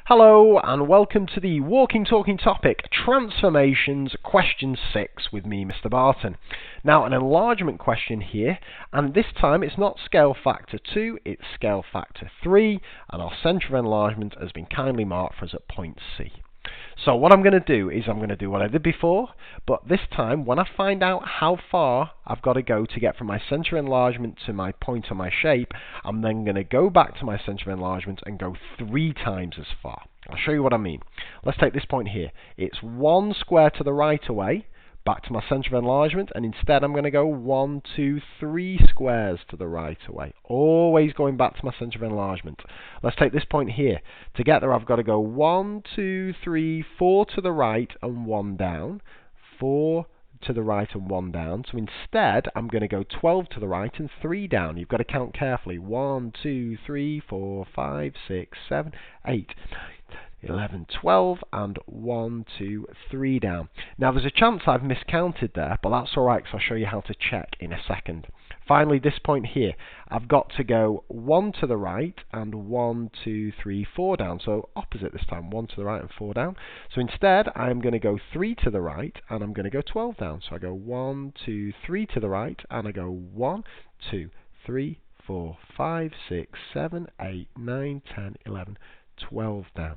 Hello and welcome to the walking talking topic transformations question 6 with me, Mr. Barton. Now an enlargement question here, and this time it's not scale factor 2, it's scale factor 3, and our centre of enlargement has been kindly marked for us at point C. So what I'm going to do is I'm going to do what I did before, but this time when I find out how far I've got to go to get from my centre of enlargement to my point on my shape, I'm then going to go back to my centre of enlargement and go 3 times as far. I'll show you what I mean. Let's take this point here. It's 1 square to the right away, back to my centre of enlargement, and instead I'm going to go 1, 2, 3 squares to the right away, always going back to my centre of enlargement. Let's take this point here. To get there I've got to go 1, 2, 3, 4 to the right and 1 down, 4 to the right and 1 down. So instead I'm going to go 12 to the right and 3 down. You've got to count carefully. 1, 2, 3, 4, 5, 6, 7, 8, 11, 12, and 1, 2, 3 down. Now there's a chance I've miscounted there, but that's alright because I'll show you how to check in a second. Finally, this point here, I've got to go 1 to the right and 1, 2, 3, 4 down. So opposite this time, 1 to the right and 4 down. So instead, I'm going to go 3 to the right and I'm going to go 12 down. So I go 1, 2, 3 to the right and I go 1, 2, 3, 4, 5, 6, 7, 8, 9, 10, 11, 12 down.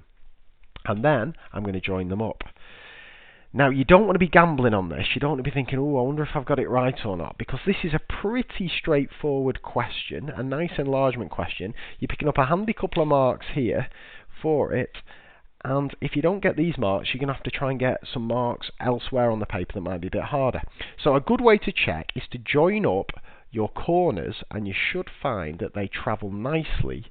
And then I'm going to join them up. Now you don't want to be gambling on this. You don't want to be thinking, oh, I wonder if I've got it right or not, because this is a pretty straightforward question, a nice enlargement question. You're picking up a handy couple of marks here for it, and if you don't get these marks, you're going to have to try and get some marks elsewhere on the paper that might be a bit harder. So a good way to check is to join up your corners, and you should find that they travel nicely,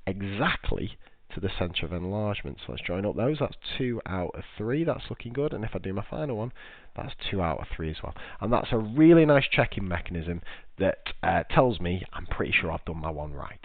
exactly to the centre of enlargement. So let's join up those. That's 2 out of 3. That's looking good. And if I do my final one, that's 2 out of 3 as well. And that's a really nice checking mechanism that tells me I'm pretty sure I've done my one right.